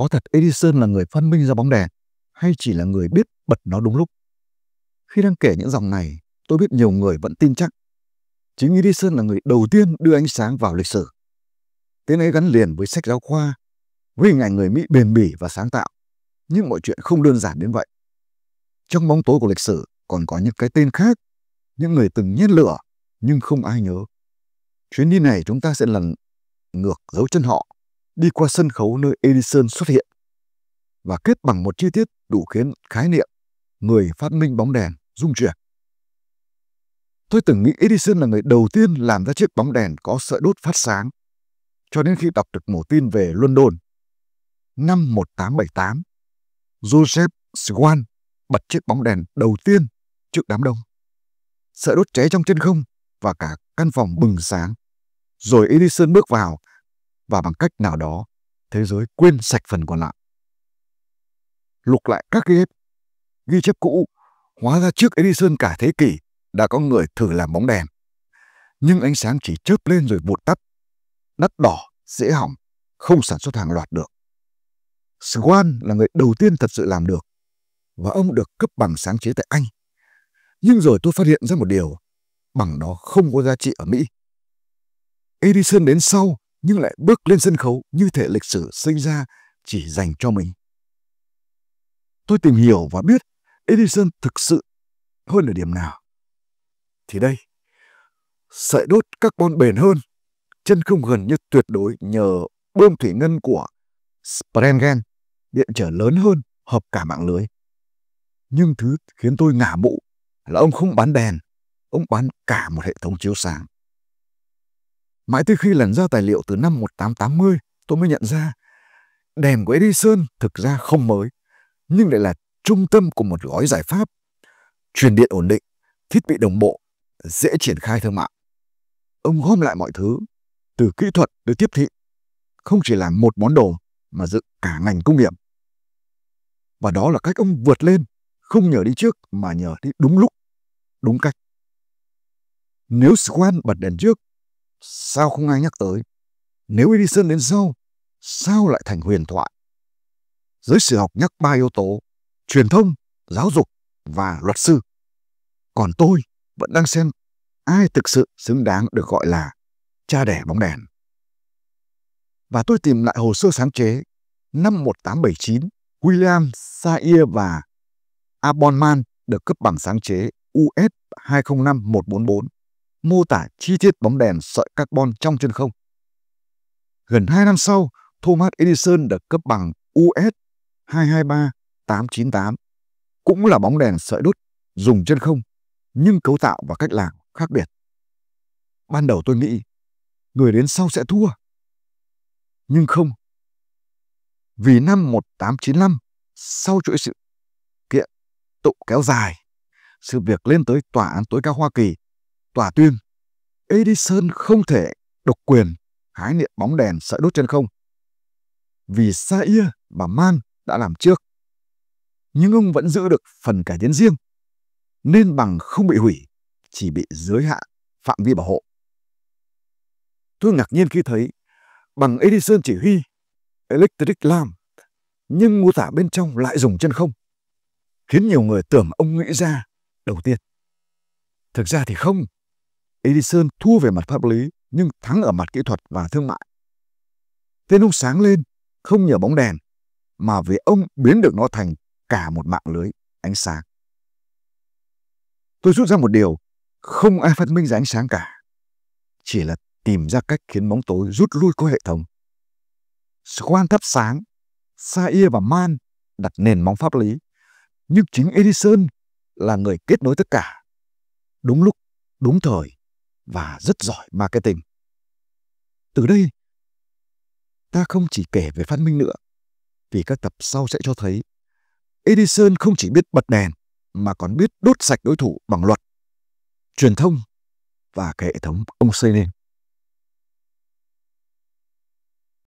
có thật Edison là người phát minh ra bóng đèn hay chỉ là người biết bật nó đúng lúc? Khi đang kể những dòng này, tôi biết nhiều người vẫn tin chắc chính Edison là người đầu tiên đưa ánh sáng vào lịch sử. Tên ấy gắn liền với sách giáo khoa, với hình ảnh người Mỹ bền bỉ và sáng tạo. Nhưng mọi chuyện không đơn giản đến vậy. Trong bóng tối của lịch sử còn có những cái tên khác, những người từng nhét lửa nhưng không ai nhớ. Chuyến đi này chúng ta sẽ lần ngược dấu chân họ, đi qua sân khấu nơi Edison xuất hiện và kết bằng một chi tiết đủ khiến khái niệm người phát minh bóng đèn rung chuyển. Tôi từng nghĩ Edison là người đầu tiên làm ra chiếc bóng đèn có sợi đốt phát sáng, cho đến khi đọc được một tin về London. Năm 1878, Joseph Swan bật chiếc bóng đèn đầu tiên trước đám đông. Sợi đốt cháy trong chân không và cả căn phòng bừng sáng. Rồi Edison bước vào và bằng cách nào đó, thế giới quên sạch phần còn lại. Lục lại các ghi chép cũ, hóa ra trước Edison cả thế kỷ đã có người thử làm bóng đèn. Nhưng ánh sáng chỉ chớp lên rồi vụt tắt. Đắt đỏ, dễ hỏng, không sản xuất hàng loạt được. Swan là người đầu tiên thật sự làm được, và ông được cấp bằng sáng chế tại Anh. Nhưng rồi tôi phát hiện ra một điều, bằng đó không có giá trị ở Mỹ. Edison đến sau nhưng lại bước lên sân khấu như thể lịch sử sinh ra chỉ dành cho mình. Tôi tìm hiểu và biết Edison thực sự hơn ở điểm nào. Thì đây, sợi đốt carbon bền hơn, chân không gần như tuyệt đối nhờ bơm thủy ngân của Sprengel, điện trở lớn hơn, hợp cả mạng lưới. Nhưng thứ khiến tôi ngả mụ là ông không bán đèn, ông bán cả một hệ thống chiếu sáng. Mãi tới khi lần ra tài liệu từ năm 1880, tôi mới nhận ra đèn của Edison thực ra không mới, nhưng lại là trung tâm của một gói giải pháp: truyền điện ổn định, thiết bị đồng bộ, dễ triển khai thương mại. Ông gom lại mọi thứ, từ kỹ thuật tới tiếp thị, không chỉ làm một món đồ mà dựng cả ngành công nghiệp. Và đó là cách ông vượt lên, không nhờ đi trước mà nhờ đi đúng lúc, đúng cách. Nếu Swan bật đèn trước, sao không ai nhắc tới? Nếu Edison đến sau, sao lại thành huyền thoại? Giới sử học nhắc 3 yếu tố: truyền thông, giáo dục và luật sư. Còn tôi vẫn đang xem ai thực sự xứng đáng được gọi là cha đẻ bóng đèn. Và tôi tìm lại hồ sơ sáng chế. Năm 1879, William Sayer và Abonman được cấp bằng sáng chế US 205144, mô tả chi tiết bóng đèn sợi carbon trong chân không. Gần 2 năm sau, Thomas Edison được cấp bằng US 223898, cũng là bóng đèn sợi đốt dùng chân không, nhưng cấu tạo và cách làm khác biệt. Ban đầu tôi nghĩ người đến sau sẽ thua. Nhưng không. Vì năm 1895, sau chuỗi sự kiện tụng kéo dài, sự việc lên tới Tòa án tối cao Hoa Kỳ, tòa tuyên Edison không thể độc quyền khái niệm bóng đèn sợi đốt chân không, vì Sayer và Mann đã làm trước. Nhưng ông vẫn giữ được phần cải tiến riêng, nên bằng không bị hủy, chỉ bị giới hạn phạm vi bảo hộ. Tôi ngạc nhiên khi thấy bằng Edison chỉ huy Electric Lamp, nhưng mô tả bên trong lại dùng chân không, khiến nhiều người tưởng ông nghĩ ra đầu tiên. Thực ra thì không. Edison thua về mặt pháp lý, nhưng thắng ở mặt kỹ thuật và thương mại. Tên ông sáng lên không nhờ bóng đèn, mà vì ông biến được nó thành cả một mạng lưới ánh sáng. Tôi rút ra một điều, không ai phát minh ra ánh sáng cả, chỉ là tìm ra cách khiến bóng tối rút lui có hệ thống. Swan thắp sáng, Sayer và Mann đặt nền móng pháp lý, nhưng chính Edison là người kết nối tất cả, đúng lúc, đúng thời và rất giỏi marketing. Từ đây, ta không chỉ kể về phát minh nữa, vì các tập sau sẽ cho thấy Edison không chỉ biết bật đèn mà còn biết đốt sạch đối thủ bằng luật, truyền thông và cái hệ thống ông xây nên.